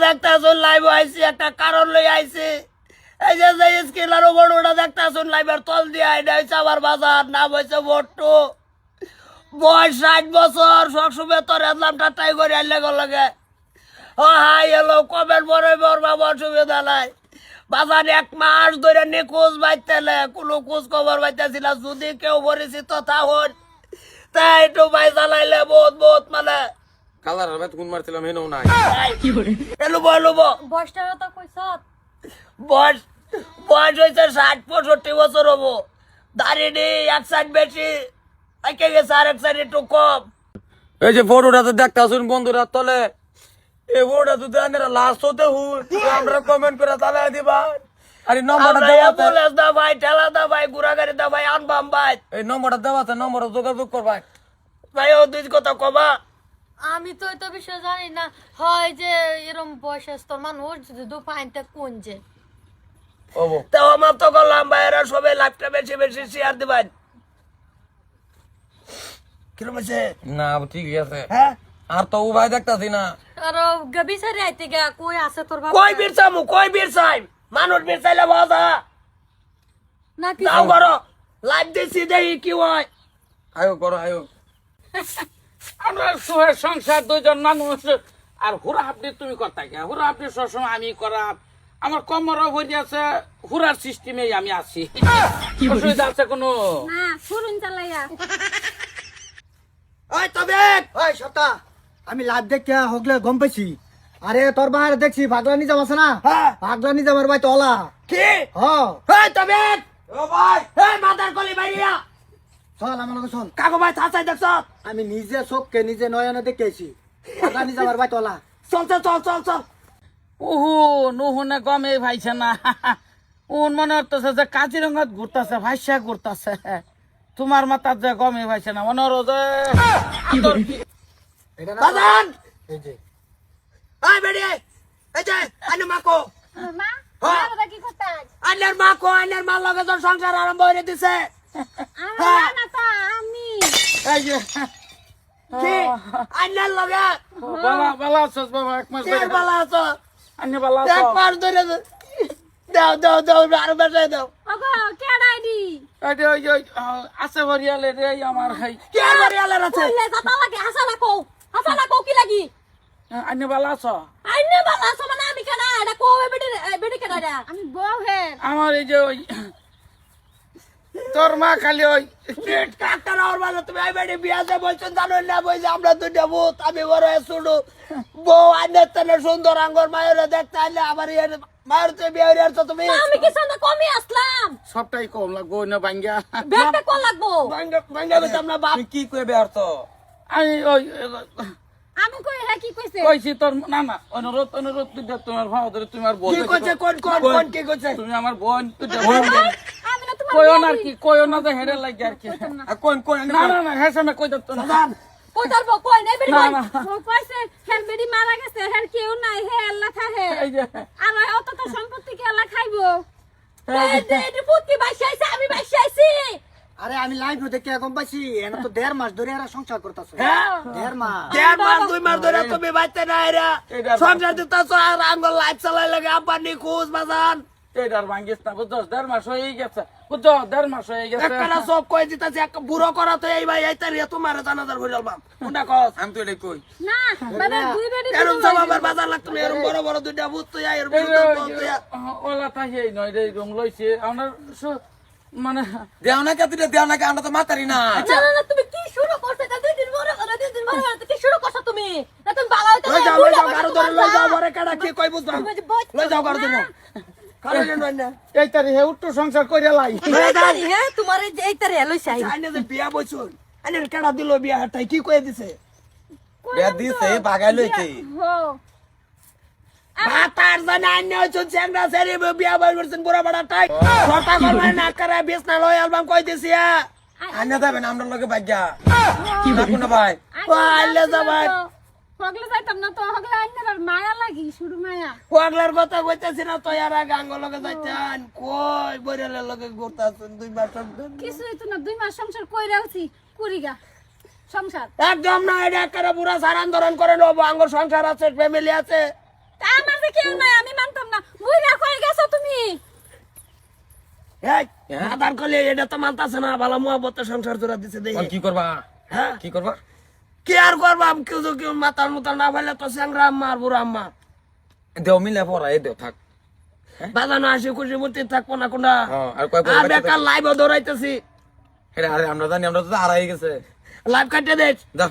দেখতাছুন live আইছি একটা কারণ লই আইছি এই যে স্কিলার ওটা দেখতাছুন লাইভের তল দিয়া এটা হইছে আমার বাজার নাম হইছে বট্টু বয়স 60 বছর সবসময় তোর এলামটা ট্রাই করে আইলে লাগে ও হাই এলো কবের পরে বরবা অসুবিধা নাই বাজার 1 মাস ধরে নিখোঁজ বাইতেলে কোনো খোঁজ খবর বাইতেছিল যদি কেউ পরিচিত থাকুন তাই একটু ভাই জ্বালাইলে বহুত মানে কালার হবে কোন মারছিলাম হেনও নাই এলুবো বয়সটা তো কইছত বয়স হয়েছে 60-65 বছর হবো দাঁড়িয়ে নেই এক সাইড বেশি একে গেছে আর এক সাইড একটু কম এই যে ফটোটা তো দেখতাছুন বন্ধুরা তলে এই ফটোটা তো দেখানের লাস্ট হতে হুন আমরা কমেন্ট করে চালাই দিবা আরে নম্বরটা দেওয়া আছে অ্যাম্বুলেন্স দা ভাই ঠেলা দা ভাই গুড়াগাড়ি দা ভাই আনবাম ভাই এই নম্বরটা দেওয়া আছে নম্বরে যোগাযোগ করবা ভাই ও দুই কথা কবা আমি তো এত বিষয় জানি না হয় যে এরকম বয়সস্থ মানুষ যদি দু পাইনতে কোন যে ওবো তো আমার তো করলাম ভাইয়েরা সবাই লাইভটা বেশি বেশি শেয়ার দিবেন কিরম আছে না ঠিক আছে হ্যাঁ আর তো ও ভাই দেখতাছি না আর গবি সারি আইতে গা কই আছে তোর বাবা কই বীরসামু কই বীরসাই মানুষ বীরসাইলে বাজা না কি দাও করো লাইভ দিছি দেখি কি হয় আয়ো করো আয়ো আমরা সুহের সংসার দুইজন মানুষ আর হুরা হাপনি তুমি করতে গিয়া হুরা হাপনি সবসময় আমি করা আমার কমর হয়ে আছে হুরার সিস্টেমেই আমি আছি অসুবিধা আছে কোনো না ফুরুন চালাইয়া ওই তবে ওই সত্তা আমি লাইভ দেখে হগলে গম পাইছি আরে তোর বাইরে দেখছি ভাগলা নিজাম আছে না হ্যাঁ ভাগলা নিজামের ভাই তলা কি হ এই তবে ও ভাই এই মাদার কলি ভাইয়া চল আমার লগে চল কাকু ভাই থাসাই দেখছ আমি নিজে চোখকে নিজে নয়নে দেখেছি ভাগলা নিজামের ভাই তলা চল ওহো নুহুনে গমে ভাইছে না উন মনে হচ্ছে যে কাজিরঙ্গাত ঘুরতেছে ভাইসা ঘুরতেছে তোমার মাথার যে গমে ভাইছে না মনে হলো যে এটা না বাজান এই যে এই বেড়ি এই যে আনে মাকো মা হ্যাঁ। দাদা কি করতাস আনের মাকো আনের মাল লগে তোর সংসার আরম্ভ হয়ে দিছে আমার না তো আমি এই যে কি আনের লগে বালা আছো বাবা এক মাস কে বালা আছো আন্য বালা এক আছো মাস ধরে দাও আর বেটাই দাও ওগো কেডাইডি এই যে ওই আছে ভরিয়ালে রে আমার হাই কে বাড়ি আলার আছে কইলে যাতা লাগে হাসা লাগো কি লাগি আন্য বালা আছো আইনে বালা সমান আমি কেডা এটা কোবে বেটি কেডা আমি বউ হে আমার এই যে ওই তোর মা খালি ওই পেট কাটতে আর ভালো তুমি এই বেড়ি বিয়াতে বলছেন জানো না বই যে আমরা দুইটা ভূত আমি বড় শুনো বউ আনের তেনে সুন্দর আঙ্গর মায়ের দেখতে আইলে আমার মায়ের তো বিয়ে হয়ে আসছো তুমি আমি কি সন্ধ্যা কমই আসলাম সবটাই কম লাগবো না ভাঙ্গা ব্যাগটা কোন লাগবো ভাঙ্গা বেতাম না বাপ তুই কি কইবে আর তো আমি ওই আমি কই হ্যাঁ কি কইছে কইছি তোর না না অনুরোধ তুই তোমার ভাও ধরে তোমার বোন কি করছে কোন কি করছে তুমি আমার বোন তুই আমি না তোমার কইও না আর কি কইও না যে হেডে লাগে আর কি আর কোন কোন না না না হ্যাঁ সামনে কই দত্ত না কই তারবো কই নাই বেরি না, কই না। ও কইছে হের বেরি মারা গেছে হের কেউ নাই হে আল্লাহ থাকে এই যে আর অত তো সম্পত্তি কি আল্লাহ খাইবো এই যে এই পুতকি বাইসাইছে আমি বাইসাইছি আরে আমি লাইভ দেখে গম পাইছি এনা তো 1.5 মাস ধরে এরা সংসার করতেছে হ্যাঁ 1.5 মাস 1.5 মাস 2 মাস ধরে তুমি বাইতে না এরা সংসার দিতেছ আর আঙ্গল লাইট চালাই লাগে আপানি খুঁজ বাজান এটার ভাঙ্গিস না বুঝছস 1.5 মাস হয়ে গেছে বুঝছো 1.5 মাস হয়ে গেছে একটা সব কই দিতেছে এক বুড়ো করা তো এই ভাই এইটা রে তোমার জানাজার হইল বাপ কোনটা কস আমি তো এটা কই না মানে দুই বেরি এরম সবার বাজার লাগতো না এরম বড় বড় দুইটা ভূত তো এরম ওলা তাই নয় রে রুম লইছে আমার মানে দেও না কে দেও না কে আমরা তো মাতারি না না না না তুমি কি শুরু করছো তা দুই দিন পরে করে দুই দিন পরে কি শুরু করছো তুমি না তুমি বাবা হইতো লই যাও গাড়ি ধরে লই যাও বরে কাটা কি কই বুঝলাম লই যাও গাড়ি ধরে কারণ নয় না এই তারি হে উঠো সংসার কইরা লাই হ্যাঁ তোমার এই তারে লই চাই আইনে যে বিয়া বইছুন আইনে কাটা দিল বিয়া হাটাই কি কই দিছে বিয়া দিছে বাগাই লইছে হো ভাতার জানে আইনে হইছুন চ্যাংড়া সেরি বিয়া বই করছেন বুড়া বড়া টাই ছটা করবে না করে বিছনা লই অ্যালবাম কই দিছি আন্না যাবেন আমরা লগে ভাগ্যা কি কোন ভাই ও আইলে যাবাই হগলে যাইতাম না তো হগলে আইনার মায়া লাগি শুরু মায়া কোগলার কথা কইতাছি না তো আর আগে আঙ্গ লগে যাইতান কই বইরালের লগে ঘুরতাছেন 2 বছর কিছু হইতো না 2 মাস সংসার কইরা আছি কুড়িগা সংসার একদম না এটা একটা বুড়া সার আন্দোলন করে নেবো আঙ্গ সংসার আছে ফ্যামিলি আছে আমার যে কেউ নাই আমি মানতাম না বুইরা কই গেছো তুমি এই আদার কলে এটা তো মানতাছে না ভালো মহব্বতের সংসার জোড়া দিছে দেখে কি করবা হ্যাঁ কি করবা কি আর করবাম কেউ মাতার মতো না পাইলে তো স্যাংরা আম্মা আর বুড়া আম্মা দেও মিলে পড়া এই দেও থাক বাজানো আসি খুশি মতি থাকবো না কোনটা আর কয় আর বেকার লাইভ ধরাইতেছি আরে আমরা জানি আমরা তো আড়াই গেছে লাইভ কাটতে দেখ যা